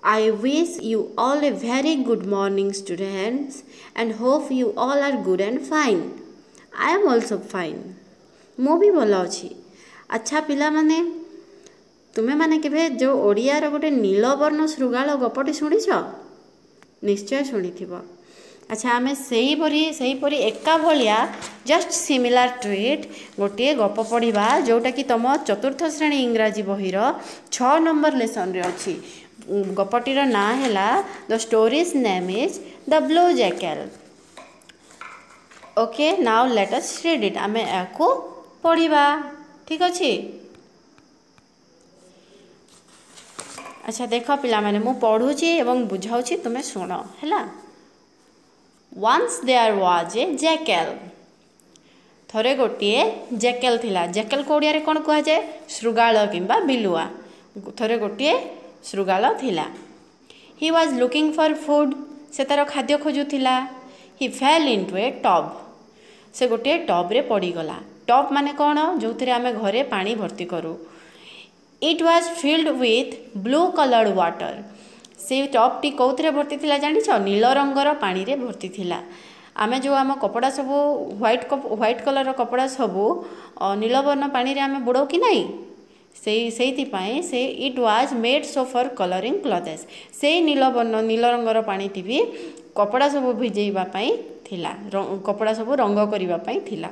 I wish you all a very good morning, students, and hope you all are good and fine. I am also fine. ମୁଁ ବି ଭଲ ଅଛି। ଆଚ୍ଛା ପିଲାମାନେ, ତୁମେମାନେ କେବେ ଯେଉଁ ଓଡ଼ିଆର ଗୋଟେ ନୀଳବର୍ଣ୍ଣ ଶୃଗାଳ ଗପଟି ଶୁଣିଛ? ନିଶ୍ଚୟ ଶୁଣିଥିବ। ଆଚ୍ଛା, ଆମେ ସେହିପରି ଏକା ଭଳିଆ ଜଷ୍ଟ ସିମିଲାର ଟୁ ଇଟ୍ ଗୋଟିଏ ଗପ ପଢ଼ିବା, ଯେଉଁଟାକି ତୁମ ଚତୁର୍ଥ ଶ୍ରେଣୀ ଇଂରାଜୀ ବହିର 6 ନମ୍ବର ଲେସନରେ ଅଛି। ଗପଟିର ନାଁ ହେଲା the story's name is the blue jackal. Okay, now let us read it. ଆମେ ଏହାକୁ ପଢ଼ିବା, ଠିକ୍ ଅଛି? ଆଚ୍ଛା ଦେଖ ପିଲାମାନେ, ମୁଁ ପଢ଼ୁଛି ଏବଂ ବୁଝାଉଛି, ତୁମେ ଶୁଣ ହେଲା। Once there was a jackal. ଥରେ ଗୋଟିଏ ଜ୍ୟାକେଲ୍ ଥିଲା। ଜ୍ୟାକେଲ୍କୁ ଓଡ଼ିଆରେ କ'ଣ କୁହାଯାଏ? ଶୃଗାଳ କିମ୍ବା ବିଲୁଆ। ଥରେ ଗୋଟିଏ ଶୃଗାଳ ଥିଲା। He was looking for food. ସେ ତା'ର ଖାଦ୍ୟ ଖୋଜୁଥିଲା। He fell into a tub. ସେ ଗୋଟିଏ ଟବ୍ରେ ପଡ଼ିଗଲା। ଟବ୍ ମାନେ କ'ଣ? ଯେଉଁଥିରେ ଆମେ ଘରେ ପାଣି ଭର୍ତ୍ତି କରୁ। It was filled with blue colored water. ସେ ଟବ୍ଟି କେଉଁଥିରେ ଭର୍ତ୍ତି ଥିଲା ଜାଣିଛ? ନୀଳ ରଙ୍ଗର ପାଣିରେ ଭର୍ତ୍ତି ଥିଲା। ଆମେ ଯେଉଁ ଆମ କପଡ଼ା ସବୁ ହ୍ୱାଇଟ୍ କଲର୍ର କପଡ଼ା ସବୁ ନୀଳବର୍ଣ୍ଣ ପାଣିରେ ଆମେ ବୁଡ଼ଉ କି ନାହିଁ? ସେଇଥିପାଇଁ ସେ it was made so for colouring clothes. ସେଇ ନୀଳ ରଙ୍ଗର ପାଣିଟି ବି କପଡ଼ା ସବୁ ଭିଜେଇବା ପାଇଁ ଥିଲା, କପଡ଼ା ସବୁ ରଙ୍ଗ କରିବା ପାଇଁ ଥିଲା।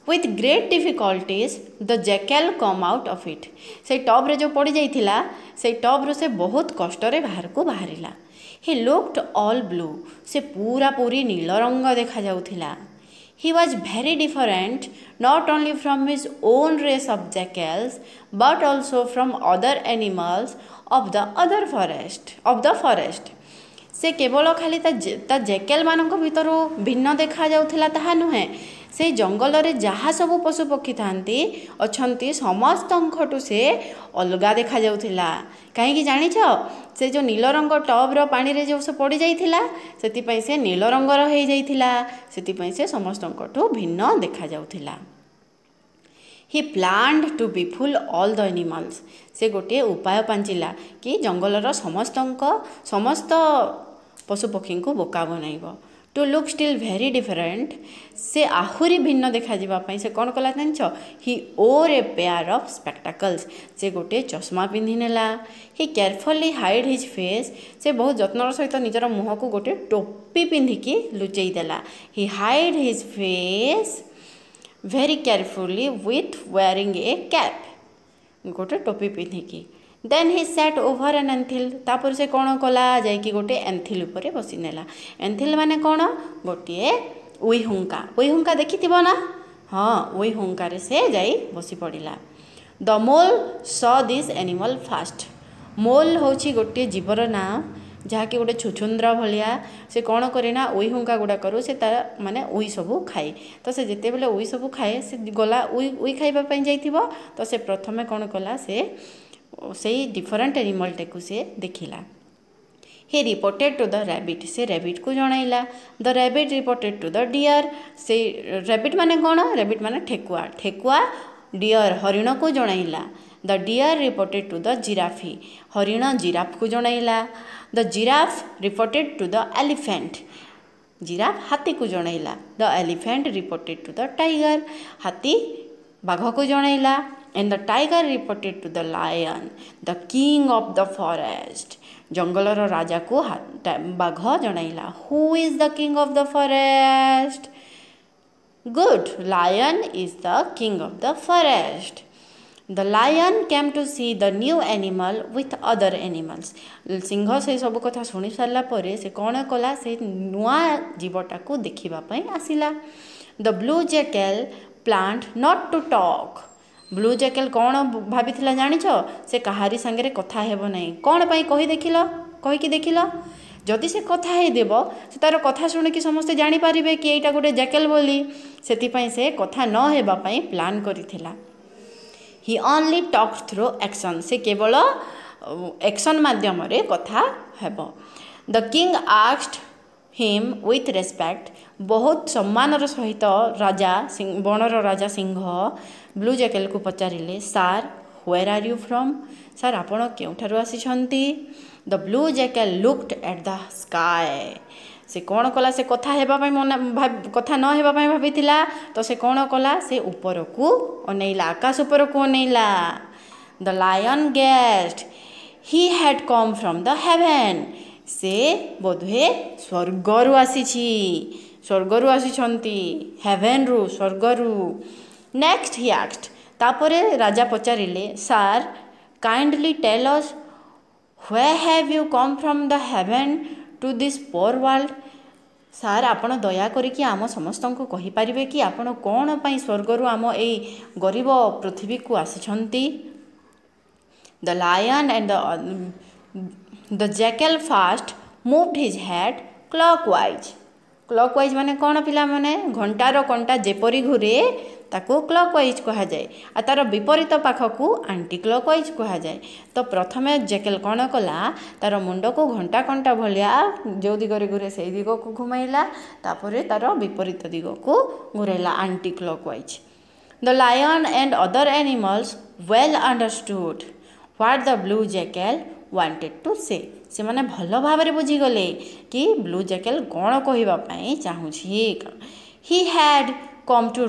With great difficulties the jackal come out of it. ସେଇ ଟବ୍ରେ ଯେଉଁ ପଡ଼ିଯାଇଥିଲା, ସେଇ ଟବ୍ରୁ ସେ ବହୁତ କଷ୍ଟରେ ବାହାରକୁ ବାହାରିଲା। He looked all blue. ସେ ପୁରାପୁରି ନୀଳ ରଙ୍ଗ ଦେଖାଯାଉଥିଲା। He was very different not only from his own race of jackals but also from other animals of the forest. ସେ କେବଳ ଖାଲି ତା ଜ୍ୟାକେଲ୍ ମାନଙ୍କ ଭିତରୁ ଭିନ୍ନ ଦେଖାଯାଉଥିଲା ତାହା ନୁହେଁ, ସେ ଜଙ୍ଗଲରେ ଯାହା ସବୁ ପଶୁପକ୍ଷୀ ଅଛନ୍ତି ସମସ୍ତଙ୍କଠୁ ସେ ଅଲଗା ଦେଖାଯାଉଥିଲା। କାହିଁକି ଜାଣିଛ? ସେ ଯେଉଁ ନୀଳ ରଙ୍ଗ ଟବ୍ର ପାଣିରେ ଯେଉଁ ସେ ପଡ଼ିଯାଇଥିଲା, ସେଥିପାଇଁ ସେ ନୀଳ ରଙ୍ଗର ହେଇଯାଇଥିଲା। ସେଥିପାଇଁ ସେ ସମସ୍ତଙ୍କଠୁ ଭିନ୍ନ ଦେଖାଯାଉଥିଲା। He planned to befool all the animals. ସେ ଗୋଟିଏ ଉପାୟ ପାଞ୍ଚିଲା କି ଜଙ୍ଗଲର ସମସ୍ତ ପଶୁପକ୍ଷୀଙ୍କୁ ବୋକା ବନାଇବ। To look still very different, ସେ ଆହୁରି ଭିନ୍ନ ଦେଖାଯିବା ପାଇଁ ସେ କ'ଣ କଲା ଜାଣିଛ? He wore a pair of spectacles. ସେ ଗୋଟିଏ ଚଷମା ପିନ୍ଧିନେଲା। He carefully hid his face. ସେ ବହୁତ ଯତ୍ନର ସହିତ ନିଜର ମୁହଁକୁ ଗୋଟିଏ ଟୋପି ପିନ୍ଧିକି ଲୁଚେଇ ଦେଲା। He hid his face very carefully with wearing a cap. ଗୋଟେ ଟୋପି ପିନ୍ଧିକି। Then he sat over an anthill. ତାପରେ ସେ କ'ଣ କଲା? ଯାଇକି ଗୋଟେ ଏନ୍ଥିଲ୍ ଉପରେ ବସିନେଲା। ଏନ୍ଥିଲ୍ ମାନେ କ'ଣ? ଗୋଟିଏ ଉଇହୁଙ୍କା। ଉଇହୁଙ୍କା ଦେଖିଥିବ ନା? ହଁ, ଉଇହୁଙ୍କାରେ ସେ ଯାଇ ବସି ପଡ଼ିଲା। The mole saw this animal first. Mole ହେଉଛି ଗୋଟିଏ ଜୀବର ନାଁ, ଯାହାକି ଗୋଟେ ଛୁଛୁନ୍ଦ୍ର ଭଳିଆ। ସେ କ'ଣ କରେ ନା, ଉଇହୁଙ୍କା ଗୁଡ଼ାକରୁ ସେ ତାର ମାନେ ଉଇ ସବୁ ଖାଏ। ତ ସେ ଯେତେବେଳେ ଉଇ ସବୁ ଖାଏ, ସେ ଗଲା ଉଇ ଖାଇବା ପାଇଁ ଯାଇଥିବ। ତ ସେ ପ୍ରଥମେ କ'ଣ କଲା? ସେଇ ଡିଫରେଣ୍ଟ ଏନିମଲ୍ଟାକୁ ସେ ଦେଖିଲା। He reported to the rabbit. ସେ ରାବିଟ୍କୁ ଜଣାଇଲା। The rabbit reported to the deer. ସେ ରାବିଟ୍ ମାନେ କ'ଣ? ରାବିଟ୍ ମାନେ ଠେକୁଆ ଡିଅର୍ ହରିଣକୁ ଜଣାଇଲା। The deer reported to the giraffe. ହରିଣ ଜିରାଫକୁ ଜଣାଇଲା। The giraffe reported to the elephant. Giraffe ହାତୀକୁ ଜଣାଇଲା। The elephant reported to the tiger. ହାତୀ ବାଘକୁ ଜଣାଇଲା। And the tiger reported to the lion, the king of the forest. ଜଙ୍ଗଲର ରାଜାକୁ ବାଘ ଜଣାଇଲା। Who is the king of the forest? Good. Lion is the king of the forest. The lion came to see the new animal with other animals. ସିଂହ ସେ ସବୁ କଥା ଶୁଣି ସାରିଲା ପରେ ସେ କ'ଣ କଲା? ସେ ନୂଆ ଜୀବଟାକୁ ଦେଖିବା ପାଇଁ ଆସିଲା। The blue jackal planned not to talk. Blue jackal କ'ଣ ଭାବିଥିଲା ଜାଣିଛ? ସେ କାହାରି ସାଙ୍ଗରେ କଥା ହେବ ନାହିଁ। କ'ଣ ପାଇଁ କହିକି ଦେଖିଲ? ଯଦି ସେ କଥା ହେଇଦେବ, ସେ ତା'ର କଥା ଶୁଣିକି ସମସ୍ତେ ଜାଣିପାରିବେ କି ଏଇଟା ଗୋଟେ ଜ୍ୟାକେଲ୍ ବୋଲି। ସେଥିପାଇଁ ସେ କଥା ନ ହେବା ପାଇଁ ପ୍ଲାନ୍ କରିଥିଲା। He only talked through action. ସେ କେବଳ ଆକ୍ସନ୍ ମାଧ୍ୟମରେ କଥା ହେବ। The king asked him with respect. ବହୁତ ସମ୍ମାନର ସହିତ ବଣର ରାଜା ସିଂହ ବ୍ଲୁ ଜ୍ୟାକେଲ୍କୁ ପଚାରିଲେ, sir Where are you from? Sir, ଆପଣ କେଉଁଠାରୁ ଆସିଛନ୍ତି? The blue jackal looked at the sky. ସେ କ'ଣ କଲା? ସେ କଥା ହେବା ପାଇଁ କଥା ନ ହେବା ପାଇଁ ଭାବିଥିଲା, ତ ସେ କ'ଣ କଲା? ସେ ଉପରକୁ ଅନେଇଲା, ଆକାଶ ଉପରକୁ ଅନେଇଲା। The lion guessed he had come from the heaven. ସେ ବୋଧହୁଏ ସ୍ୱର୍ଗରୁ ଆସିଛି, ସ୍ୱର୍ଗରୁ ଆସିଛନ୍ତି, ହେଭେନ୍ରୁ, ସ୍ୱର୍ଗରୁ। ନେକ୍ସଟ he asked, ତାପରେ ରାଜା ପଚାରିଲେ, sir kindly tell us where have you come from the heaven to this poor world? Sir ଆପଣ ଦୟାକରିକି ଆମ ସମସ୍ତଙ୍କୁ କହିପାରିବେ କି ଆପଣ କ'ଣ ପାଇଁ ସ୍ୱର୍ଗରୁ ଆମ ଏଇ ଗରିବ ପୃଥିବୀକୁ ଆସିଛନ୍ତି? The lion and the jackal first moved his head clockwise. Clockwise ମାନେ କ'ଣ ପିଲାମାନେ? ଘଣ୍ଟାର କଣ୍ଟା ଯେପରି ଘୁରେ ତାକୁ କ୍ଲକ୍ୱାଇଜ୍ କୁହାଯାଏ, ଆଉ ତା'ର ବିପରୀତ ପାଖକୁ ଆଣ୍ଟି କ୍ଲକ୍ୱାଇଜ୍ କୁହାଯାଏ। ତ ପ୍ରଥମେ ଜେକେଲ୍ କ'ଣ କଲା? ତା'ର ମୁଣ୍ଡକୁ ଘଣ୍ଟା କଣ୍ଟା ଭଳିଆ ଯେଉଁ ଦିଗରେ ଘୁରେ ସେଇ ଦିଗକୁ ଘୁମାଇଲା, ତାପରେ ତା'ର ବିପରୀତ ଦିଗକୁ ଘୁରାଇଲା, anti କ୍ଲକ୍ୱାଇଜ୍। The lion and other animals well understood what the blue jackal wanted to say. ସେମାନେ ଭଲ ଭାବରେ ବୁଝିଗଲେ କି ବ୍ଲୁ ଜ୍ୟାକେଲ୍ କ'ଣ କହିବା ପାଇଁ ଚାହୁଁଛି। He had come to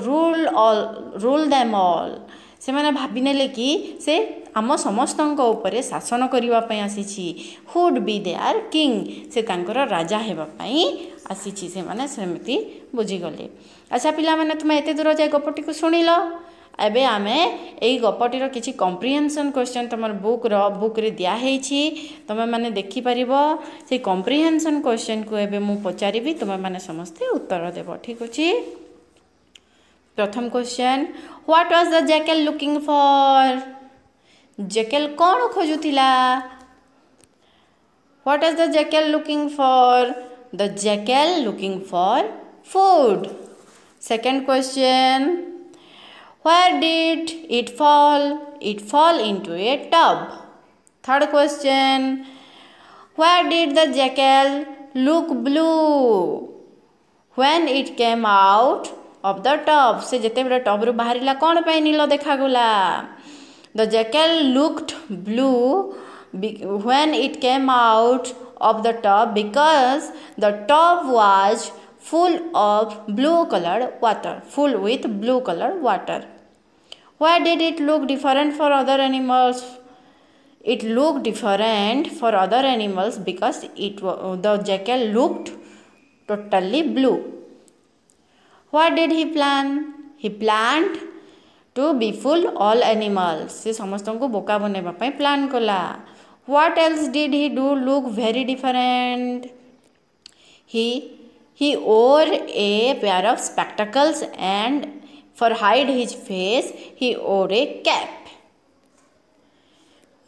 rule them all. ସେମାନେ ଭାବିନେଲେ କି ସେ ଆମ ସମସ୍ତଙ୍କ ଉପରେ ଶାସନ କରିବା ପାଇଁ ଆସିଛି। Would be their king. ସେ ତାଙ୍କର ରାଜା ହେବା ପାଇଁ ଆସିଛି, ସେମାନେ ସେମିତି ବୁଝିଗଲେ। ଆଚ୍ଛା ପିଲାମାନେ, ତୁମେ ଏତେ ଦୂର ଯାଏ ଗପଟିକୁ ଶୁଣିଲ। ଏବେ ଆମେ ଏଇ ଗପଟିର କିଛି କମ୍ପ୍ରିହେନ୍ସନ୍ କ୍ୱେଶ୍ଚନ୍ ତୁମର ବୁକ୍ରେ ଦିଆହେଇଛି, ତୁମେମାନେ ଦେଖିପାରିବ। ସେଇ କମ୍ପ୍ରିହେନ୍ସନ୍ କ୍ୱେଶ୍ଚନ୍କୁ ଏବେ ମୁଁ ପଚାରିବି, ତୁମେମାନେ ସମସ୍ତେ ଉତ୍ତର ଦେବ, ଠିକ୍ ଅଛି? ପ୍ରଥମ question, what was the jackal looking for? Jackal କ'ଣ ଖୋଜୁଥିଲା? What was the jackal looking for? The jackal looking for food. Second question, where did it fall? It fell into a tub. Third question, where did the jackal look blue when it came out of the tub? से जेतेबेले टबरू बाहरिला कोन पे नीलो देखागला? The jackal looked blue when it came out of the tub because the tub was full of blue colored water, full with blue colored water. Why did it look different for other animals? It looked different for other animals because the jackal looked totally blue. What did he plan? He planned to befool all animals. से समस्तों को बोका बनेबा ପାଇଁ plan कला। What else did he do look very different? He wore a pair of spectacles and for hide his face he wore a cap.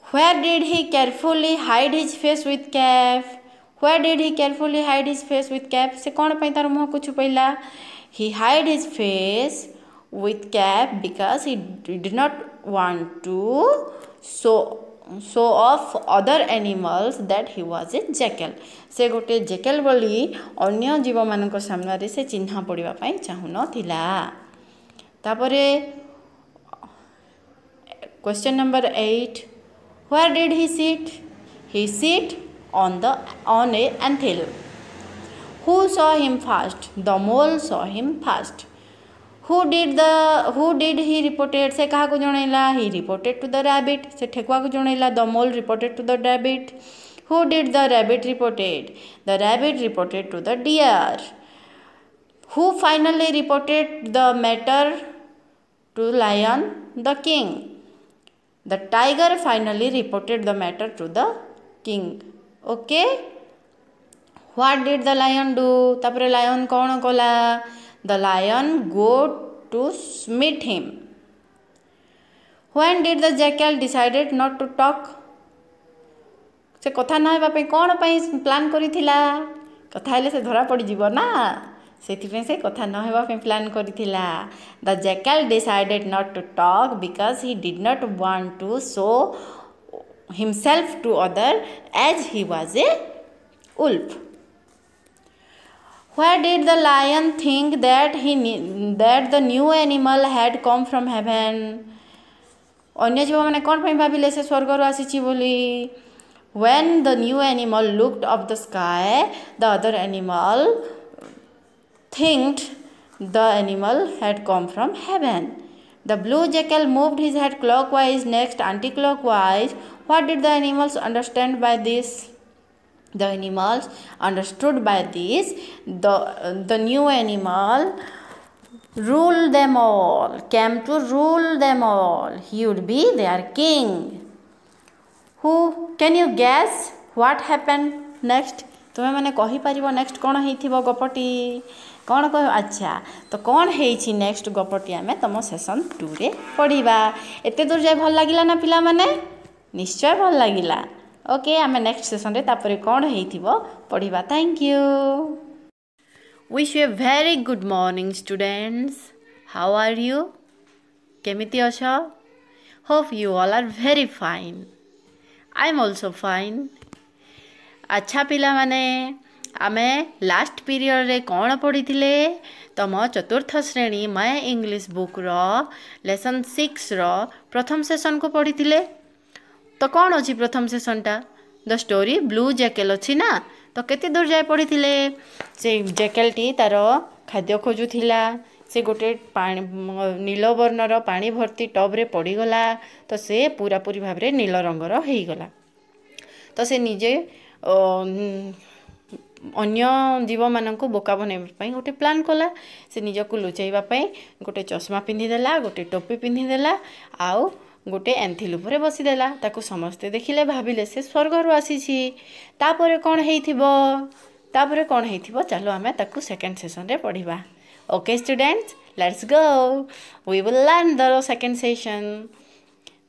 Where did he carefully hide his face with cap? Where did he carefully hide his face with cap? से कौन पे तार मुँह को छुपैला? He hid his face with cap because he did not want to show off other animals that he was a jackal. से गोटे Jekyll बोली अन्य जीव मानक सामने से चिन्ह पड़िबा पई चाहू नथिला। तापरे question number 8, where did he sit? He sit on a anthill. Who saw him first? The mole saw him first. Who did he reported? से कहा को जणैला? He reported to the rabbit. से ठेकुआ को जणैला? The mole reported to the rabbit. Who did the rabbit reported? The rabbit reported to the deer. Who finally reported the matter to lion? The king. The tiger finally reported the matter to the king. Okay? What did the lion do? तापरे lion कौन कला? The lion go to meet him. When did the jackal decided not to talk? से कथा न हेबा पे कौन पे प्लान करिथिला? कथा हेले से धरा पड़ी जीव ना, सेथिपे से कथा न हेबा पे plan करिथिला। The jackal decided not to talk because he did not want to show himself to other as he was a wolf. Where did the lion think that the new animal had come from heaven? अन्य जीव मैंने कौन पर भाविले से स्वर्गर आसी बोली When the new animal looked up the sky, the other animal thinked the animal had come from heaven. The blue jackal moved his head clockwise, next anti-clockwise. What did the animals understand by this? The animals understood by this the new animal ruled them all, came to rule them all. He would be their king. Who can you guess what happened next? तुमे मैंने कही पारिबो next कौन हेइथिबो गपटी कौन कह अच्छा तो कौन हेइछि next गपटी आमे तम सेशन 2 रे पढ़िबा एते दूर जाय भल लागिला ना पिला माने निश्चय भल लागिला ओके आमे नेक्स्ट सेशन रे तापरे कौन हेइथिबो पढ़िबा thank you wish you a very good morning students how are you केमिति अछो hope you all are very fine I am also fine अच्छा पिला माने आमे लास्ट पीरियड रे कौन पढ़ी थिले तम चतुर्थ श्रेणी मैं इंग्लिश बुक रो लेसन 6 रो प्रथम सेशन को पढ़ी थिले तो कौन अच्छी प्रथम सेशन टा द स्टोरी ब्लू जैकेल अच्छी ना तो केते दूर जाए पढ़ी थिले से जैकेलटी तार खाद्य खोजुथिला से गोटे नील वर्णर पानी भर्ती टब रे पड़गला तो से पूरा पूरी भाव रे नील रंगर हो गला तो से निजे अन्य जीव मानक बोका बनवाई गोटे प्लान कला से निजक लुचाइवाई गोटे चश्मा पिंधिदेला गोटे टोपी पिंधिदेला आउ गोटे एंथिल उपरे बसीदेला ताकू समस्ते देखिले भाविले से स्वर्गर आसी तापरे कौन हेइथिबो तापरे कौन हेइथिबो चलो आमे ताकू सेकंड सेशन रे पढ़िबा okay students let's go we will learn the second session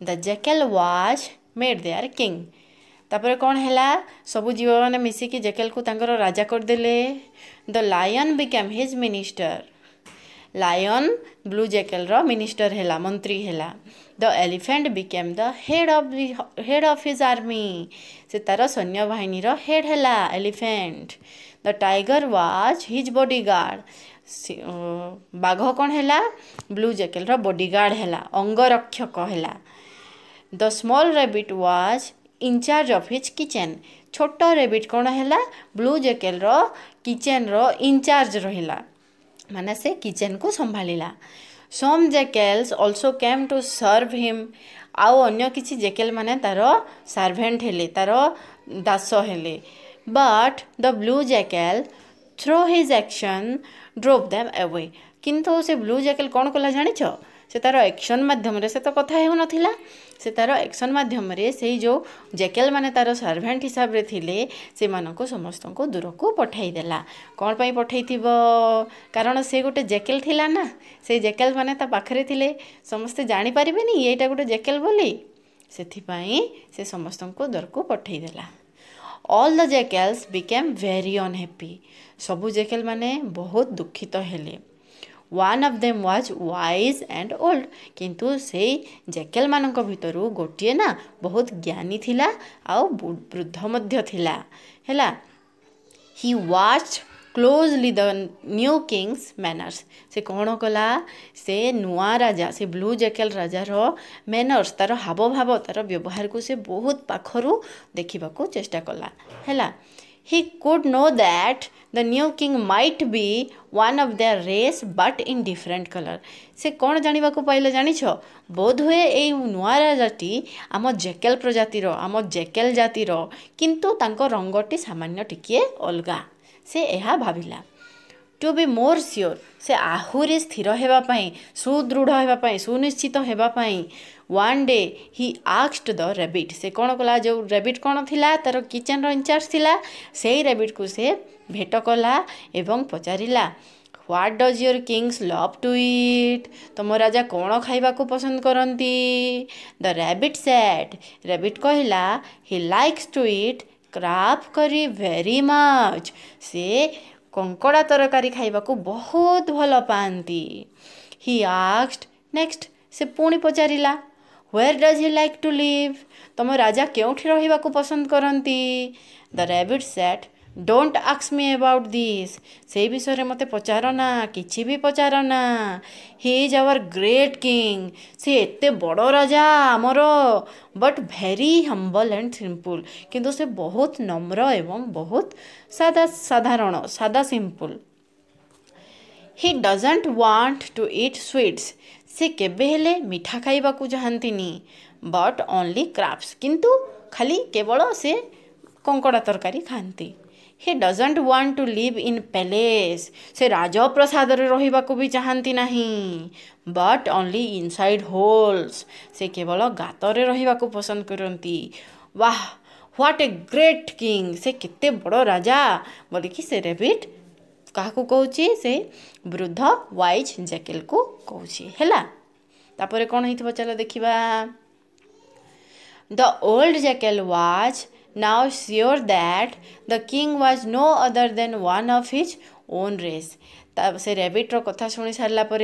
the jackal was made their king तापर कौन हैला सबु जीव मैंने मिसिकी जैकेल को तांकर राजा कर देले the lion became his minister lion blue jackal रो मिनिस्टर हैला मंत्री हैला the elephant became the head of his army से तार सैन्य बाहिनी रो हेड हैला elephant the tiger was his bodyguard बाघ कौन हैला ब्लू जैकेल रो बॉडीगार्ड हैला अंगरक्षक हैला the small rabbit was incharge of his kitchen छोट रेबिट कौन हैला ब्लू जैकेल रो किचन रो इंचार्ज रहिला माने से किचन को संभालिला some jackals also came to serve him आउ अन्य किसी जैकेल माने तारो सर्वेंट हेले तारो दास हेले but the blue jackal through his action drove them away किंतु से ब्लू जैकेल कौन कला जानिछ से तार एक्शन माध्यम से तो कथा हेउ नथिला से तार एक्शन माध्यम से जो जैकेल माने तार सर्वेंट हिसाब रे थिले से मानको समस्त को दूर को पठाई देला कौन पई पठाई थिबो कारण से गोटे जैकेल थिला ना से जैकेल माने ता पाखरे थिले समस्ते जानि परिबेनी एटा गोटे जैकेल बोली सेथि पई से समस्त को दूर को पठाई देला all the jackals became very unhappy सबु जैकेल माने बहुत दुखित हेले one of them was wise and old किंतु से जैकेल मानक भितरु गोटे ना बहुत ज्ञानी थिला आउ वृद्ध मध्य थिला हैला he watched closely the new king's manners से कौन कला से नुआ राजा से ब्लू जैकेल राजा रो मैनर्स तार हाव भाव तार व्यवहार को से बहुत पाखरु देखिबा को चेष्टा कला हैला he could know that the new king might be one of their race but in different color से कौन जानिबा को पाइले जानिछ बोध हुए ए नुआ राजाटी आम जैकेल प्रजातिर आम जैकेल जातिर किंतु तांको रंगटी सामान्य टिके अलगा से एहा भाविला टू बी मोर श्योर से आहुरी स्थिर हेबापाई सुदृढ़ हेबापाई सुनिश्चित हेबापाई one day he asked the rabbit से कौन कला जो रैबिट कौन थिला तार किचन रो इंचार्ज थिला सेही रैबिट को से भेट कला एवं पचारिला what does your kings love to eat तुम राजा कौन खाइबा को पसंद करती द रैबिट सेड रैबिट कहला he likes to eat crab curry very much से कंकड़ा तरकारी खाइबा को बहुत भल पाती ही आस्क्ड नेक्स्ट से पुणी पचारिला where does he like to live तुम राजा केउठी रहिबा को पसंद करती the rabbit said don't ask me about this, से विषय मते पचार ना, किछि भी पचार ना। He is our great king, से एते बड़ राजा आमर, but very humble and simple, किंतु से बहुत नम्र एवं बहुत सादा साधारण, सादा simple. He doesn't want to eat sweets, से केबे हेले मिठा खाइबा को चाहंतिनी, बट ओनली क्रैप्स, किंतु खाली केवल से कंकड़ा तरकारी खाती। He doesn't want to live in palace, से राजप्रसाद रहिबा को भी चाहती नहीं, बट ओनली इनसाइड होल्स, से केवल गाତରେ रहिबा को पसंद करती। वाह व्हाट ए ग्रेट किंग, से केते बड़ राजा बोलिकी से रेबिट काहाकू कहूची, से वृद्ध वाइज जैकेल को कहूची हैला। तापरे कौन होइथिबो चलो देखिबा। The old jackal was now sure that the king was no other than one of his own race। तब से रेबिट रो कथा शुणी सारा पर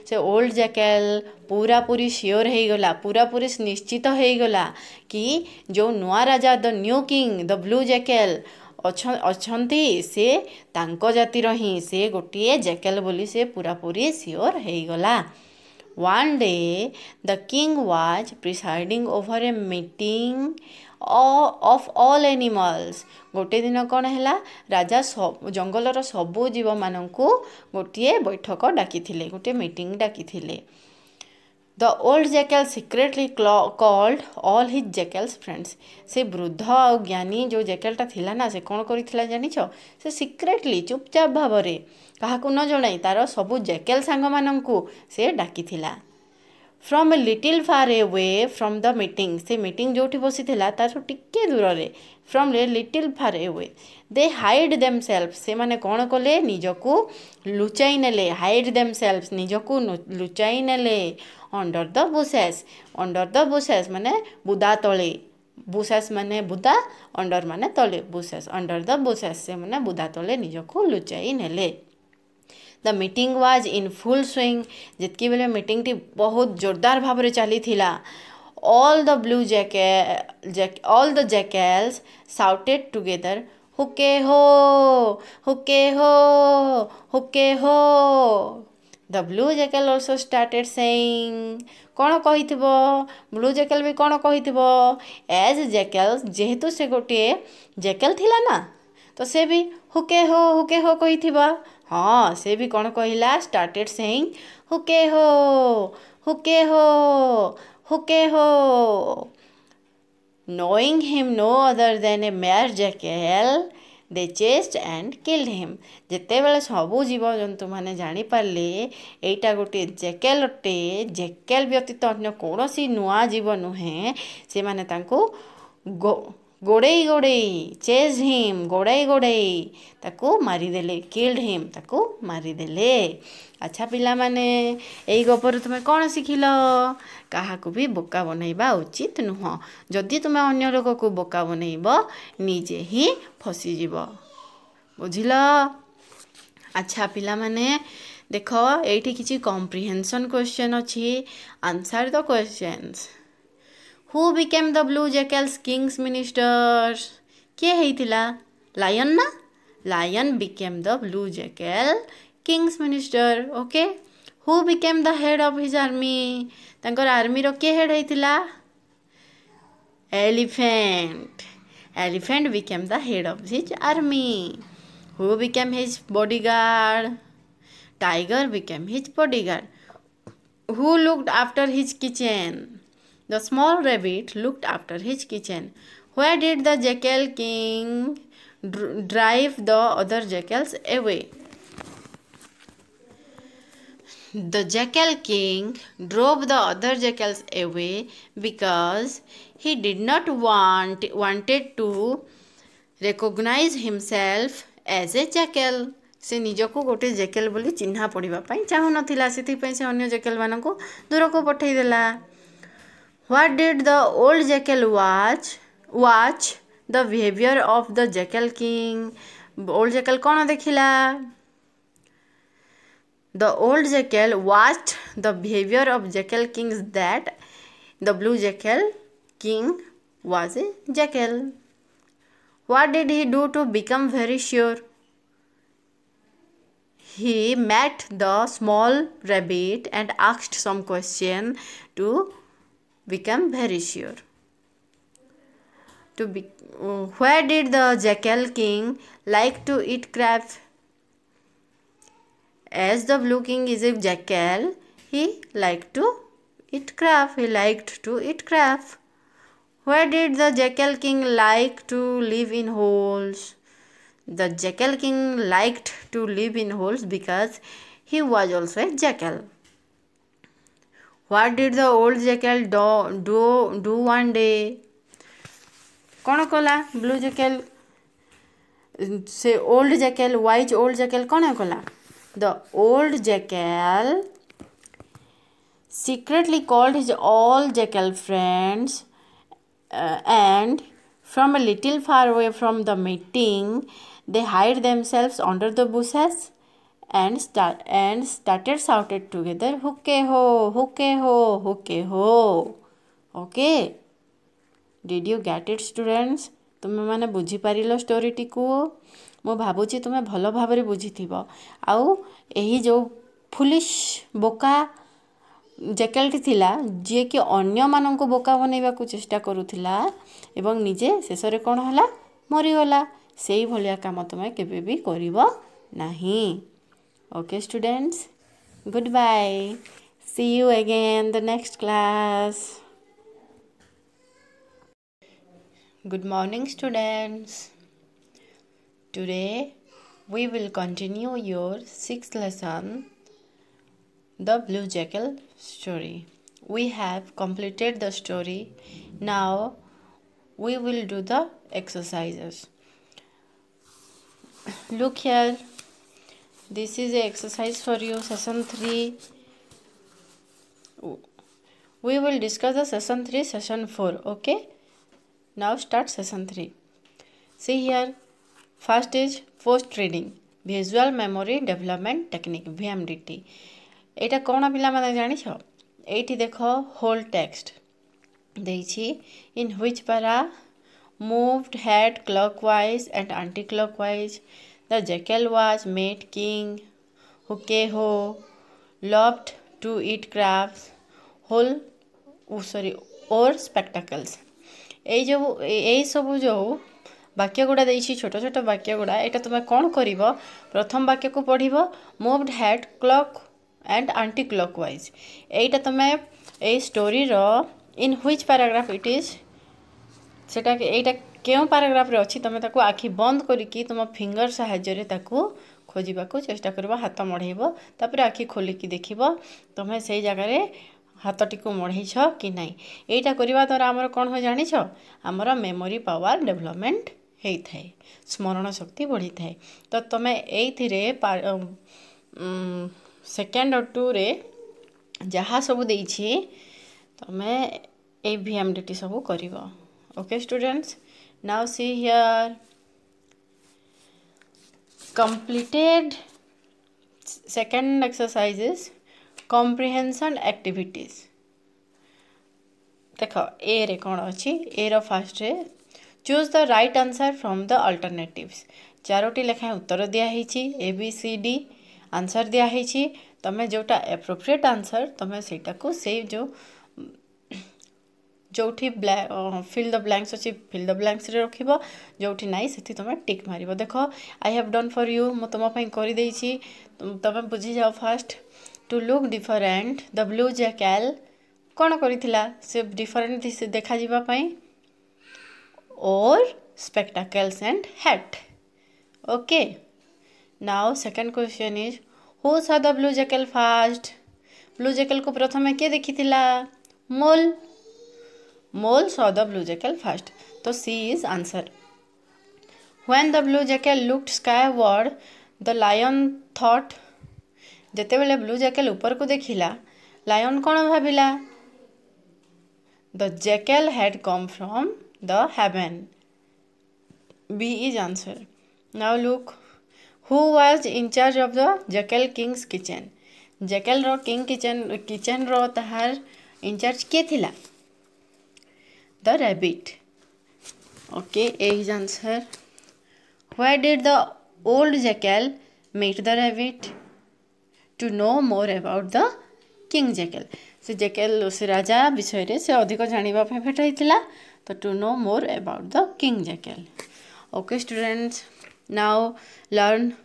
से ओल्ड जैकेल पूरा पूरी सियोर हो गला, पूरा पूरी निश्चित हो गला कि जो नुआ राजा the new king the blue jackal अच्छी से तांको जातिर ही से गोटे जैकेल बोली से पूरा पूरी सियोर हो गला। One day the king was presiding over a meeting of all animals। गोटे दिन कौन है, राजा जंगलर सबू जीव मानू गोटे बैठक डाकी, गोटे मीटिंग डाकी। The old jackal secretly called all his jackals friends, से वृद्ध आ ज्ञानी जो जैकेलटा थिला ना, से कौन कर जानिछ, से सिक्रेटली चुपचाप भाव में क्या न जनाई तार सबू जैकेल सांग मानू से डाकी। From a little far away from the meeting, से मीटिंग जो बसी तार टिके दूर रे, from a little far away they hide themselves, से माने कौन कले निजकू लुचाई नेले, हाइड देमसेल्फ निजकू लुचाई नेले under the bushes, under the bushes माने बुदा तले, बुशेस माने बुदा, अंडर माने तले, बुशेस अंडर द बुशेस, से माने बुदा तले निजकू लुचाई नेले। The meeting was in full swing, जितकी बेले मीटिंग टी बहुत जोरदार भाव में चली थिला। All the blue all the jackals shouted together हुके हो, हुके हो, हुके हो। The blue jackal also started saying, कौन कहिथिबो ब्लू जैकेल भी कौन कहिथिबो, एज जैकेल जेहेतु से गोटे जैकेल थिला ना, तो से भी हुके हो कहिथिबा। हाँ से भी कौन कहला, स्टार्टेड सेइंग हुके हो, हुके हो, हुके हो। Knowing him no other than a mere jackal they chased and killed him, जिते बेले सबू जीव जंतु मैंने जानीपारे एटा गोटे जैकेल अटे, जैकेल व्यतीत अन्य कौन नुआ जीव नुहे, से माने तांको गोड़े गोड़े चेज हिम, गोड़े गोड़े ताको मारिदेले, किल्ड हिम ताको मारिदेले। अच्छा पिला माने एई गपर तुम कौन शिखिल, क्या भी बोका बनइबा उचित नुह, जदि तुम अन्य लोक को बोका बनइब निजे ही फसीजीव, बुझिल। अच्छा पिला माने देख एठी किछि कॉम्प्रिहेंशन क्वेश्चन अच्छी, answer the questions. Who became the blue jackal's king's minister? किए हेइथिला, लायन ना, lion became the blue jackal king's minister। Okay, who became the head of his army? तांकर आर्मी रो के हेड हेइथिला, elephant। elephant became the head of his army। Who became his bodyguard? tiger became his bodyguard। Who looked after his kitchen? The small rabbit looked after his kitchen। Where did the jackal king drive the other jackals away? The jackal king drove the other jackals away because he did not wanted to recognize himself as a jackal। से निजको गोटे Jekyll बोली चिन्हा पड़ापी चाहू नाला, से अन्य Jekyll मानक दूर को पठेदेला। What did the old jackal watch the behavior of the jackal king? old jackal कौन देखिला, the old jackal watched the behavior of jackal kings that the blue jackal king was a jackal। What did he do to become very sure? He met the small rabbit and asked some question to become very sure. Where did the jackal king like to eat crab? As the blue king is a jackal, he liked to eat crab. Where did the jackal king like to live in holes? The jackal king liked to live in holes because he was also a jackal. What did the old jackal do one day? कौन कला blue jackal से old jackal wise old jackal कौन कला the old jackal secretly called his all jackal friends and from a little far away from the meeting they hid themselves under the bushes and started shouted together hooke ho hooke ho hooke ho. Okay, did you get it students? तुमे माने बुझी पारिलो story T को मो भाबुची तुमे भलो भाबरे बुझीथिबो आउ एही जो फुलिश बोका जैकेलटी थिला जे कि अन्य माननको बोका बनेबा को चेष्टा करूथिला एवं निजे शेषरे कोन होला मरिगला सेही भलिया काम तुमे केबे भी करिवो नाही. Okay students, good bye, see you again the next class. Good morning students. Today we will continue your 6th lesson, The Blue Jackal story. We have completed the story. Now we will do the exercises. Look here. This is the exercise for you, session 3. We will discuss the session 3, session 4. Okay? Now start session 3. See here, first is post reading, visual memory development technique, VMDT. एटा कौन पिला माने जानि छ एठी देखो whole text देछि in which para moved head clockwise and anti-clockwise the jackal was made king hukeho loved to eat crabs or spectacles. এই जो এই सबु जो वाक्य गुड़ा देछि छोट छोट वाक्य गुड़ा एटा तुम कौन करिवो प्रथम वाक्य को पढ़िवो moved head clock and anticlockwise एटा तुम ए स्टोरी रो in which paragraph it is सेटा एटा केउ पैराग्राफ रे अछि तुम ताको आखि बंद करिकि तुम फिंगर सहाय्य रे ताको खोजिबा को चेष्टा करबो हाथ मढेइबो तापर आखि खोलिकि देखिबो तुम सेही जगह रे हाथटी को मढ़ेछ कि नहीं. एटा करबा द्वारा आमर कौन हो जानि छ आमर मेमोरी पावर डेवलपमेंट होता है, स्मरण शक्ति बढ़ी थाए. तो तुम एथिरे सेकेंड और 2 रे जहाँ सब देछि तुम ए VMDT सब करिवो. Okay students, now see here completed second exercise is comprehension activities. देखो ए रे कौन अच्छी ए row first ray choose the right answer from the alternatives. Charoti लेखा उत्तर दिया हिची ABCD आंसर दिया हिची तमे जोटा एप्रोप्रिएट आंसर तमे सेटा को से जोठी फिल द ब्लैंक्स अच्छी फिल द ब्लैंक्स रे रखिबो जोठी नाइ सेठी तमे टिक मारिबो. देखो I have done for you मो तुम पई करि देछि तमे बुझी जाओ. First to look different the blue jackal कौन करिथिला से डिफरेंट देखा जिबा पई और spectacles and hat. Okay, now second question is who saw the blue jackal first. Blue jackal को प्रथमे के देखिथिला मोल saw the blue jackal first. तो C is answer. When the blue jackal looked skyward, the lion thought. जेते बेले blue jackal ऊपर को देखिला lion कौन भाविला the jackal had come from the heaven. B is answer. Now look, who was in charge of the jackal king's kitchen. jackal ro king kitchen ro ताहार in charge के थिला the rabbit. Okay, A is answer. Where did the old jackal meet the rabbit? To know more about the King Jackal. से jackal से राजा विषय रे से अधिक जानिबा पे भेटाइतिला. तो to know more about the King Jackal. Okay students, now learn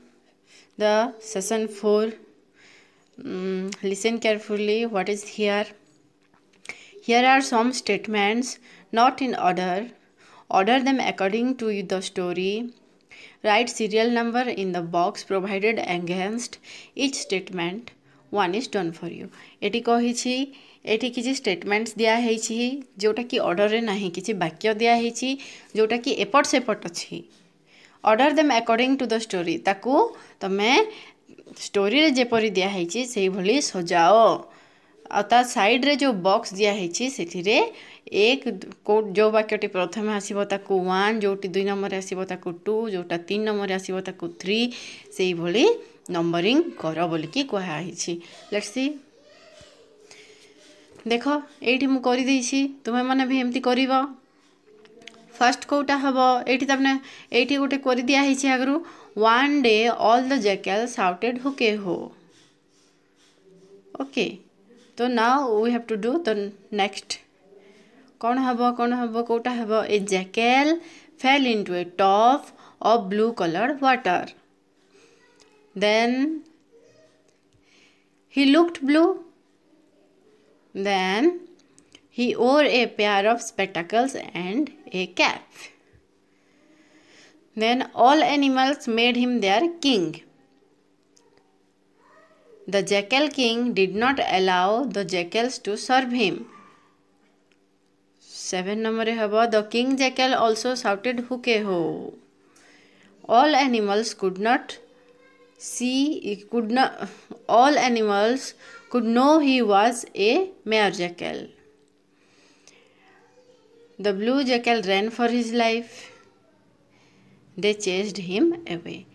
the session 4. Listen carefully what is here. Here are some statements not in order. Order them according to the story. Write serial number in the box provided against each statement. One is done for you. Eighty कही eighty किसी statements दिया है जोटा कि order रे नहीं किसी वाक्य दिया है जोटा कि एपट सेपट अच्छी. Order them according to the story. ताकू तमे स्टोरी रे जेपरी दिया है से भली सजाओ. आ साइड रे जो बॉक्स दिया है से एक जो वाक्यटी प्रथम आसो ताकू 1, जोटी 2 नंबर आसो ताकू 2, जोटा 3 नंबर आसो ताकू 3 से भली नंबरिंग कर बोलिकी कहुई. Let's see. देख ये मुझे करदेसी तुम्हें मैंने भी एमती कर. फर्स्ट कौटा हम ये तमने ये गोटे कर दिखाई आगु. One day all the jackal shouted हुके हो. ओके, तो now we have to do the next. कौन हम कौटा हम. A jackal fell into a top of blue coloured water. Then he looked blue. Then he wore a pair of spectacles and a cap. Then all animals made him their king. The jackal king did not allow the jackals to serve him. 7 number haba. The king jackal also shouted huke ho. All animals could know he was a mare jackal. The blue jackal ran for his life. They chased him away.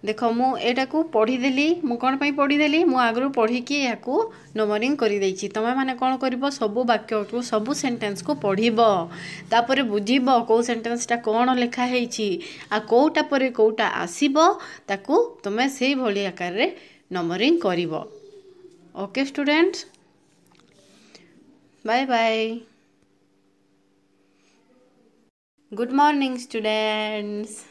देख मुझा को पढ़ीदेली कौन पढ़ीदेली आगु पढ़ी या numbering कर तुम मैंने कौन कर सब वाक्य को सब सेंटेंस को पढ़ बुझब कौ सेंटेंसटा कौन लिखाही आ कौटा पर कौटा आसब ताकू तुम से भली आकार नंबरिंग कर. Okay students, bye bye. Good morning students.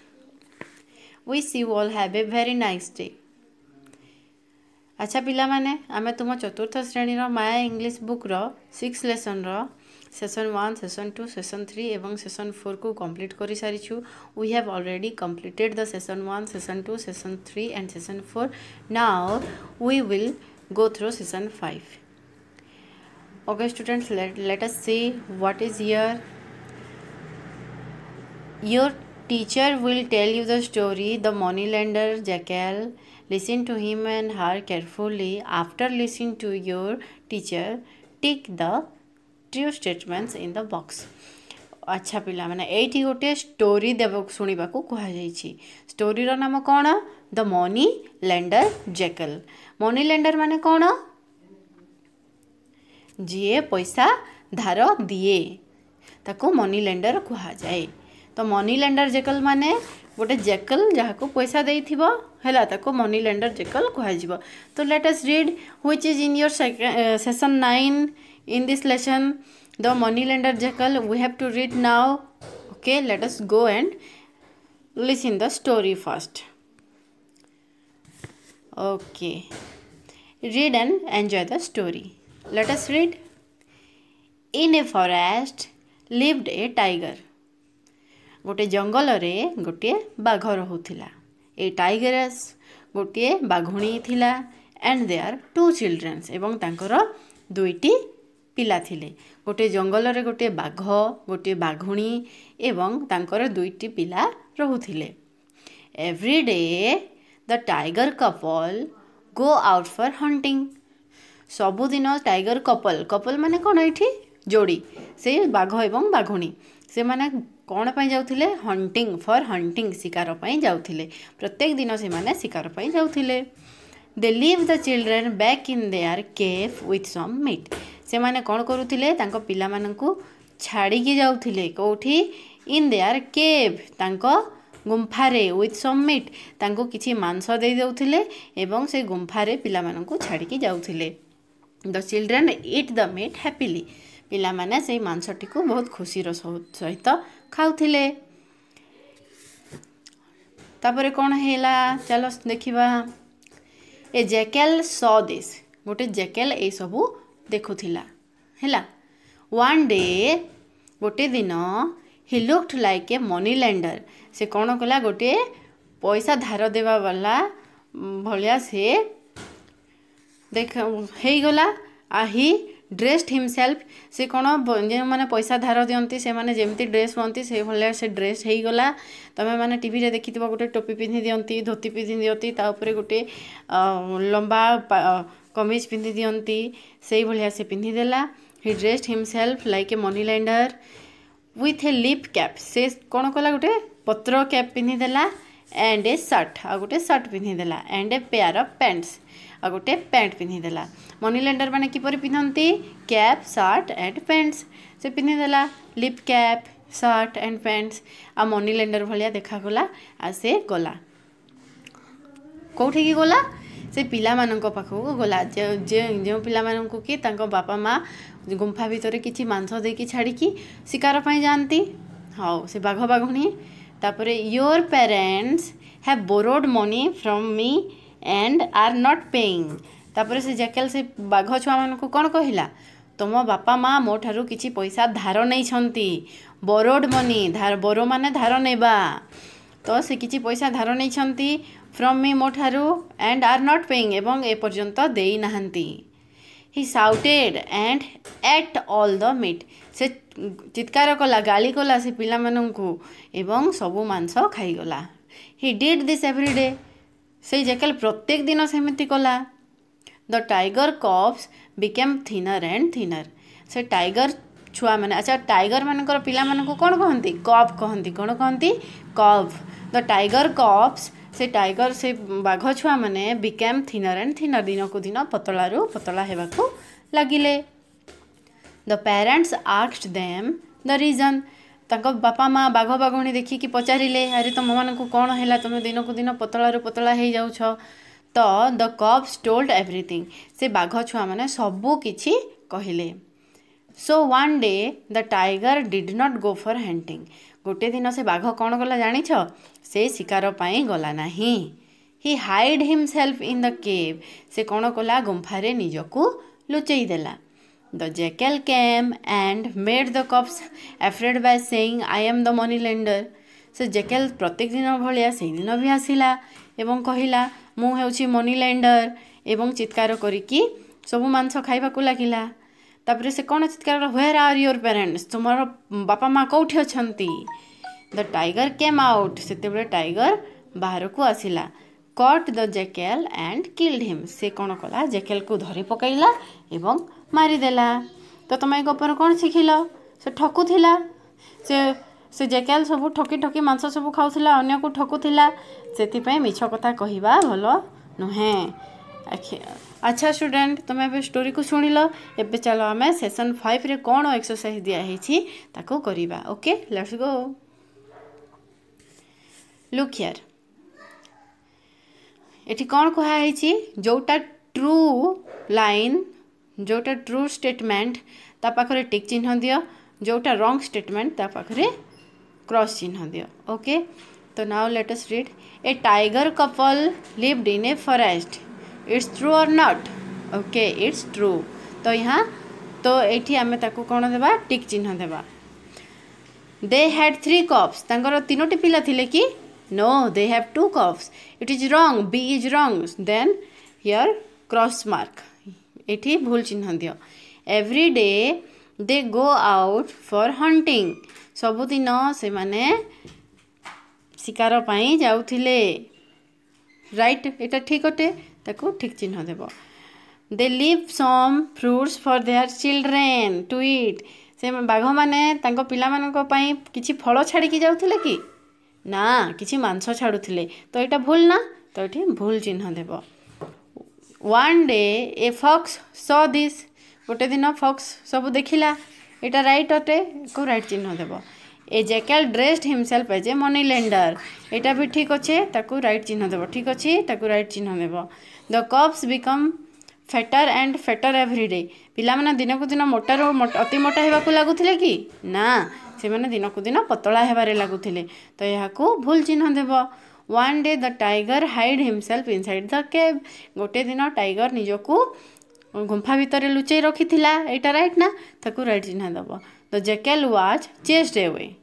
Wish you all have a very nice day. अच्छा पिला माने आमे तुम चतुर्थ श्रेणी माया इंग्लिश बुक रो 6 लेसन रो सेशन 1, सेशन 2, सेशन 3 एवं सेशन 4 को कंप्लीट कर सारी छु. We have already completed the session 1, session 2, session 3 and session 4. Now we will go through section 5. Okay students, let us see what is here. Your teacher will tell you the story The Moneylender Jackal. Listen to him and her carefully. After listening to your teacher, tick the true statements in the box. अच्छा पिला मैंने ये गोटे story देव शुणा कहुई. Story नाम कौन? The money lender jackal. Money lender माने कौन? जी पैसा धार दिए ताको मनी लेंडर कह जाए. तो मनी लेंडर जैकल माने गोटे जैकल जहाँ को पैसा देथिबो हैला ताको मनी लेंडर जैकल कह. तो let us read which is in your session 9 in this lesson, the money lender jackal. We have to read now. Okay, let us go and listen the story first. Okay, read and enjoy the story. Let us read. In a forest lived a tiger. गोटे जंगल रे गोटे बाघ रहुथिला. ए tigers गोटे बाघुणी थिला and there 2 children's एवं तांकर दुईटी पिला थिले. गोटे जंगल रे गोटे बाघ गोटे बाघुणी एवं तांकर दुईटी पिला रहुथिले. Every day the tiger couple go out for hunting. सबुदिन टाइगर कपल माने कौन ये जोड़ी से बाघ एवं बाघुणी से माने कौन पाई जाउथिले? हंटिंग फॉर हंटिंग शिकार पाई जाउथिले. प्रत्येक दिन से माने शिकार पाई जाउथिले. They leave the children back in their cave with some meat. से माने कौन करुथिले? तांको पिला माननकु छाड़ी की जाउथिले. कोठी इन देयर केव तांको गुंफारे विथ सम मीट तांको किछि मांस दे देउथिले एवं से गुंफारे पिला माननकु छाड़ी की जाउथिले the children eat the meat happily पिला माने से मांसटी को बहुत खुशी रो सहित खाउथिले तापरे कोन हेला चलो देखिबा ए जैकेल सॉ दिस गोटे जैकेल ए सबु देखुथिला हैला वन डे गोटे दिन he looked like a money lander से कौन कला गोटे पैसा धार देवा वाला भलिया से देख हे गला आ ही ड्रेस्ड हिमसेल्फ से कौन जो मैंने पैसा धार दियंती से माने जेमती ड्रेस हुंती से भलिया से ड्रेस हे गला तमे माने टीवी रे देखिथिबा गोटे टोपी पिंधि दियंती धोती पिंधि दियंती ता ऊपर गोटे लंबा कमीज पिंधि दियंती से भलिया से पिंधि देला he dressed himself like a money lender with a lip cap से कौन कला गोटे पत्र कैप पिंधि देला एंड ए शर्ट आ गोटे शर्ट पिंधि देला and a pair of pants आ गोटे पैंट पिंधि देला मनी लेंडर माने किपरि पिंधंती कैप शर्ट एंड पैंट्स से पिंधि देला lip cap shirt and pants आ मनी लेंडर भलिया देखा गला आ से गला कोठी की गला से पिला मानक पाखक गला जो पिला मानक कि तांको बापा माँ गुंफा भितर किछि मांस देकी छाड़ी की शिकार पाई जानती हाँ से बाघ बाघुणी तापरे your parents have borrowed money from me and are not paying तापरे से जैकेल से बाघ छुआ मान को कौन कहला तुम बापा माँ मो ठारू किछि पैसा धार नहीं छंती बोरोड मनी धार बोरो माने धार नेबा तो से किछि पैसा धार नहीं छंती फ्रॉम मी मो ठारू एंड आर नॉट पेइंग एवं ए पर्यंत देई नाहंती he shouted and ate all the meat से चित्कार कला गाली कला से पिला माननकु एवं सबु मांस खाईगला he did this every day से जैकेल प्रत्येक दिन सेमिति कला the tiger cubs became thinner and thinner से टाइगर छुआ माने अच्छा टाइगर मानकर पिला माननकु कोन कहंती कॉप कहंती कोन कहंती कॉप द टाइगर कॉप्स से टाइगर से बाघ छुआ माने बिकेम थिनर एंड थिनर दिन को दिन पतला रु पतला हेबाकू लागिले the parents asked them the reason तांको बापा माँ बाघ बाघुणी देखिकी पचारिले अरे तुम मानकु कौन है तुम दिन को दिन पतला रु पतला हो जाउछ तो द कॉप्स टोल्ड एवरीथिंग से बाघ छुआ माने सबू किछि कहिले so one day the tiger did not go for hunting गोटे दिन से बाघ कौन गला जानिछ से शिकार पाई गला नाही he hide himself in the cave से कौन कला गुंफारे निजकू लुचई देला the jackal came and made the cubs afraid by saying I am the money lender से जैकेल प्रत्येक दिन भलिया से दिन भी आसिला एवं कहिला मु हेउछि मनी लेंडर एवं चित्कार करिकी सबु मांस खाइबाकू लागिला तापरे से कौन चित्कार व्हेयर आर योर पेरेंट्स तुमर बापा माँ कौठी अछंती द टाइगर केम आउट सेतेबेले टाइगर बाहर को आसिला caught the jackal and killed him से कौन कला जैकेल को धरी पकईला एवं मारिदेला तो तुम गपर कौन शिखिल से ठकुला से जैकेल सब ठकी ठकी मांस सब खाऊला अन्य को ठकुला से मिछ कथा कहवा भल नुहे अच्छा स्टूडेंट तुम ए स्टोरी को शुणिल एबे चलो आम सेशन 5 रे कौन एक्सरसाइज दिखाई ताको करिबा okay let's go look here एठी कौन कहुई जोटा ट्रू लाइन जोटा ट्रू स्टेटमेंट ता पाखरे टिक चिन्ह दियो जोटा रॉन्ग स्टेटमेंट ता पाखरे क्रॉस चिन्ह दियो ओके तो now let us read A tiger couple lived in a forest it's true और नॉट ओके इट्स ट्रू तो यहाँ तो एठी आमे ताकू कौन देबा टिक चिन्ह देबा दे हैड 3 कप्स तांकर तीनोटी पिला थिले कि no they have 2 cups it is wrong b is wrong then here cross mark एठी भूल चिन्ह दियो every day they go out for hunting सबुदिन से माने शिकार पाई जाउथिले राइट एटा ठीक अटे ताको ठीक चिन्ह देबो they leave some fruits for their children to eat से बाघ माने तांको पिला मानको पई किछि फल छाड़ी की जाउथिले कि ना किछि मांस छाड़ुथिले तो यहाँ भूल ना तो ये भूल चिन्ह देव one day a fox saw this गोटे दिन फॉक्स सब देखिला यहाँ राइट अटे को राइट चिन्ह देव a jackal dressed himself as a money lender एटा भी ठीक अच्छे ताकू राइट चिन्ह देव ठीक अच्छे ताकू राइट चिन्ह देव the cubs become fatter and fatter everyday पिला माने दिन को दिन मोटार अति मोटा होगा लगुले कि ना से माने दिन को दिन पतला हेबारे लगुले तो यहाँ भूल चिन्ह देव one day the tiger hide himself inside the cave गोटे दिन टाइगर निजकू गुंफा भितर लुचई रखी एटा राइट ना ताकू राइट चिन्ह देव the jackal was chased away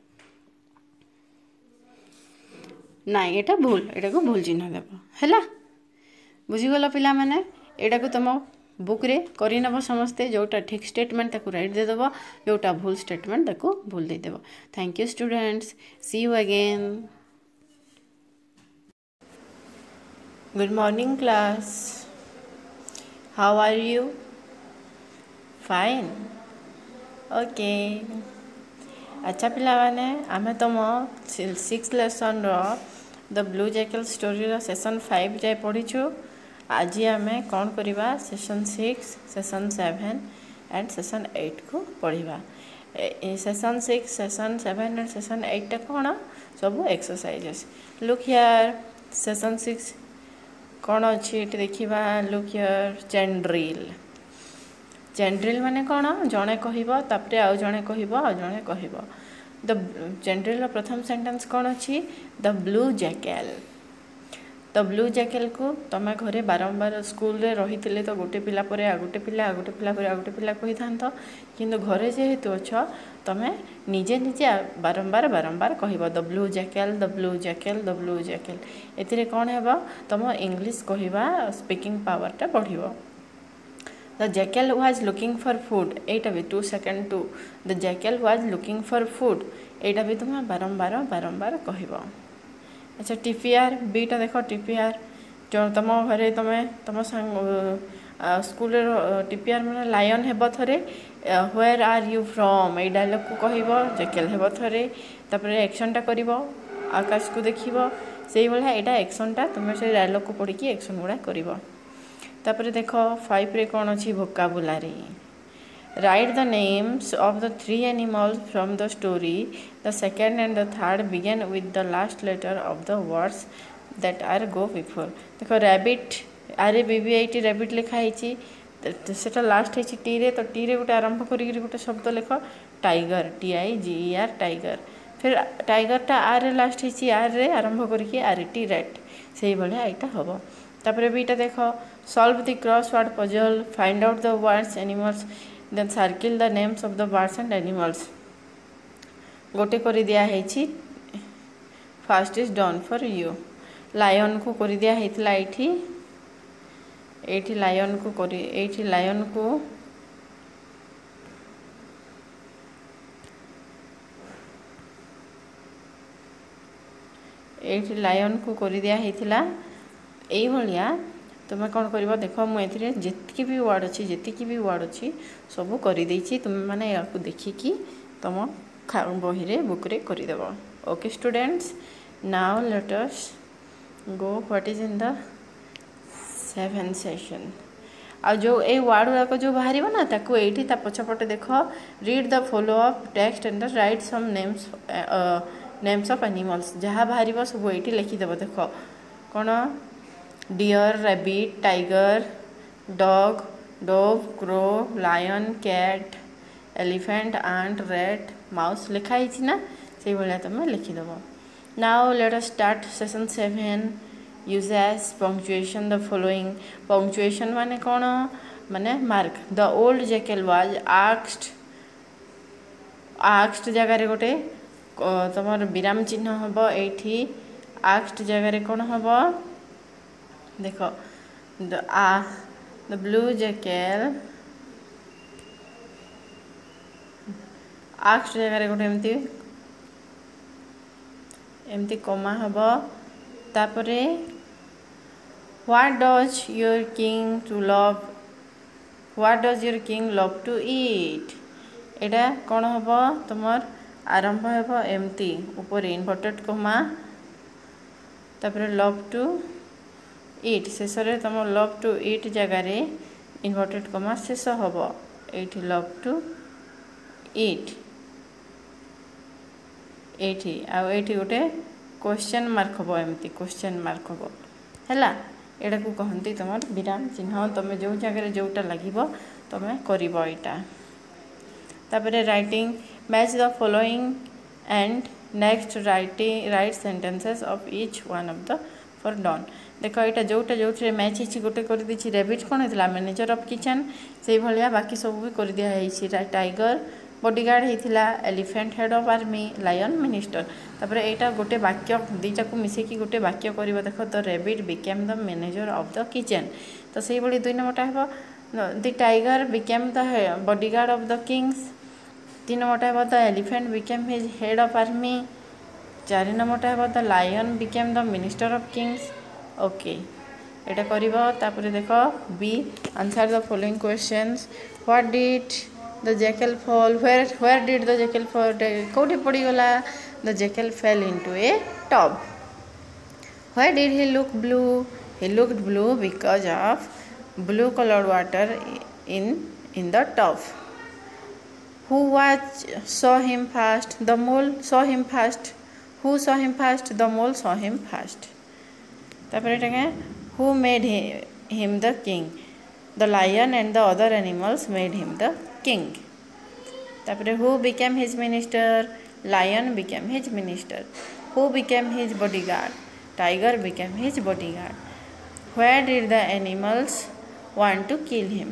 ना एटा भूल एटा को भूल चिन्ह देव हैला बुझीगल पिला माने एटा को तुम बुक रे करी नब समस्ते जोटा ठीक स्टेटमेंट ताकू राइट दे देव जोटा भूल स्टेटमेंट ताकू भूल दे देव thank you students see you again good morning class how are you fine okay अच्छा पिला माने आमे तुम 6 लेसन रो द ब्लू जैकेल स्टोरी रो सेशन 5 जाए पढ़ीछु आज आम कौन करवा सेशन 6 सेशन 7 एंड सेशन 8 को पढ़ा सेशन 6 सेशन 7 एंड सेशन 8 टा कौन सब एक्सरसाइजेस लुक हियर सेशन 6 कौन अच्छी देखा लुक हियर चेन ड्रिल माने कौन जड़े कहते आउ जड़े कह द चेन ड्रिल प्रथम सेंटेंस कौन अच्छी द ब्लू जैकेल तो ब्लू जैकेल को तुम घरे बारंबार स्कूल रे रही तो गोटे पिला पर आ गोटे पिला आ गोटे पिला पर आ गोटे पिला कही था कि घरे जेहेतु अच्छ तुम निजे निजे बारंबार बारंबार कह the blue jackal the blue jackal the blue jackal एथिरे कौन है तुम इंग्लिश कहवा स्पीकिंग पावरटा बढ़ the jackal was looking for food एटा भी 2 second 2 the jackal was looking for food एटा भी तुम बारंबार बारंबार कह अच्छा टीपीआर बीटा देख टीपीआर जो तुम घरे तुम स्कूल टीपीआर मैंने लायन हेब थरे व्वेयर आर यू फ्रॉम ये डायलॉग को कह जैकेल हेब थरे तापर एक्शनटा कर आकाश को देख से भाया यहाँ एक्शनटा तुम से डायलॉग को पढ़ी एक्शन गुड़ा कर देख 5 रे कौन अच्छी वोकाबुलारी Write the names of the 3 animals from the story. The second and the third begin with the last letter of the words that are go before. देखो rabbit RABBIT rabbit लिखा है सेटा लास्ट है टी रे तो T रे गोटे आरंभ करी गोटे शब्द लिख टाइगर TIGER टाइगर फिर टाइगरटा आर लास्ट है आर रे आरंभ करके RT रैट से भाया यहाँ हम तापर बीटा देख solve the crossword puzzle find out the words animals then circle the names of the birds and animals गोटे कर दिया है first is done for you lion को कर दिया है एठी लायन को कर एठी लायन को एठी लायन को कर दिया है एई भलिया तुम कौन कर देख मुझे जितकी भी वार्ड अच्छी सब कर तुम मैंने या देखिकी तुम बही रे बुक रे करदेव okay students now let us go what is in the 7th session आ जो ए वार्ड गुड़ाक जो बाहर ना ताको एठी ता पछपटे देख read the follow up text and write some names of animals जहाँ बाहर सब ये लिखिदेव देख कौन deer rabbit tiger dog dove crow lion cat elephant ant rat mouse लिखाई ना से भाया तुम लिखिदेव now let us start session 7 uses punctuation the following punctuation माने कौन माने mark the old jackal was आक्स्ड जगार गोटे तुम विराम चिन्ह हम ये आक्स्ड जगार कौन हम देख द ब्लू जैकेल आक्स्ड जगार गोटे एमती कमा हम तापरे what does your king love to eat एटा कौन हम तुम आरंभ हम एमती ऊपर इन्वर्टेड कमा तापरे लव टू ईट शेष तुम लव टू ईट जगार इन्वर्टेड कमा शेष हम ये लव टू ईट एठी गोटे क्वेश्चन मार्क हम एमती क्वेश्चन मार्क हम है एटा को कहती तुम विराम चिन्ह तुम जो जगह जोटा लगे तुम कर writing match the following and next right sentences of each one of the for done देख यहाँ जोटा जो मैच ही गोटे कर दी रेबिट कौन होता मैनेजर ऑफ किचन से भाया बाकी सब भी कर दिखाई टाइगर बॉडीगार्ड होता elephant head of army lion minister तापर यहाँ गोटे वाक्य दुईटा को मिसेकी गोटे वाक्य कर देख the rabbit became the manager of the kitchen तो से भाई 2 नंबरटा हे the tiger became the bodyguard of the kings 3 नंबरटा हे the elephant became his head of army 4 नंबरटा हे the lion became the minister of kings okay यहाँ कर देख B answer the following questions what did the jackal fall where did the jackal fall कौटी पड़गला the jackal fail into a tub why did he looked blue because of blue colored water in the tub who saw him first the mole saw him first who saw him first the mole saw him first who made him the king the lion and the other animals made him the king who became his minister lion became his minister who became his bodyguard tiger became his bodyguard where did the animals want to kill him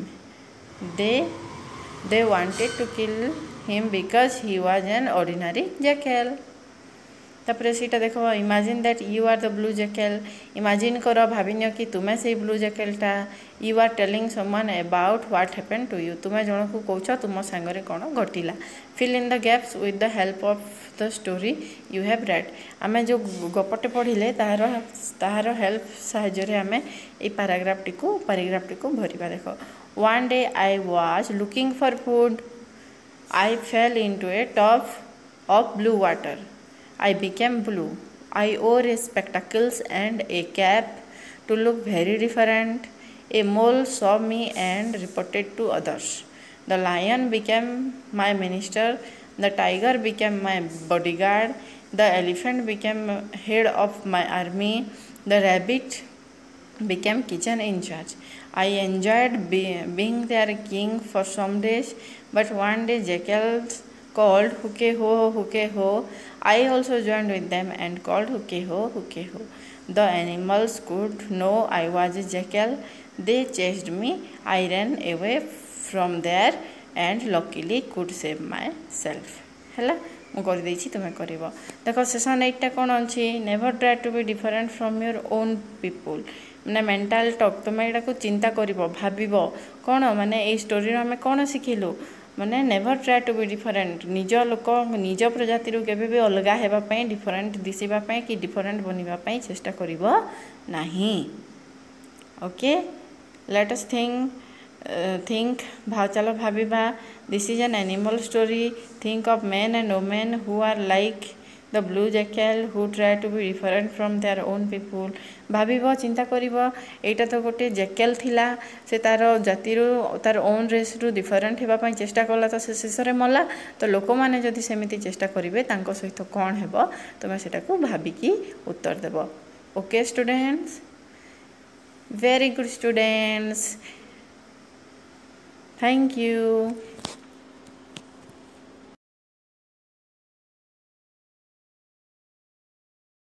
they wanted to kill him because he was an ordinary jackal तापर सीटा देख imagine that you are the blue jackal imagine कर भाविन कि तुम्हें से blue जैकेलटा you are telling someone about what happened to you तुम्हें जन को कौच तुम सांगरे कौन घटिला fill in the gaps with the help of the story you have read आम जो गपटे पढ़ले तार हेल्प साहाय्य आम ये पैराग्राफटी को भरवा देख one day I was looking for food I fail into A tub of blue water I became blue. I wore spectacles and a cap to look very different. A mole saw me and reported to others. The lion became my minister. The tiger became my bodyguard. The elephant became head of my army. The rabbit became kitchen in charge. I enjoyed being their king for some days, but one day jackals called hooke ho. I also joined with them and called hooke ho. The animals could know I was a jackal. They chased me. I ran away from there and luckily could save myself. है मुझे तुम्हें कर देख session 8टा कौन अच्छी never try to be different from your own people मैंने mental talk तुम यहाँ चिंता कर भाव कौन माने ये स्टोरी आम कौन शिखिलु माने never try to be different निज लोक निज प्रजाति केबे भी अलग होगापी डिफरेंट दिशापी कि डिफरेंट बनवाई चेष्टा कर ओके लेट अस थिंक चलो भाविबा this is an animal story think of men and women who are like the blue jackal who try to be different from their own people भाव चिंता कर यहाँ तो गोटे जैकेल थिला से तार जाति तार ओन रेस रु डिफरेंट होगापी चेष्टा कला तो से शेष में मला तो लोक मैंने जदि सेमती चेष्टा करेंगे सहित कौन है तुम्हें से भाविकी उत्तर देव okay students very good students thank you.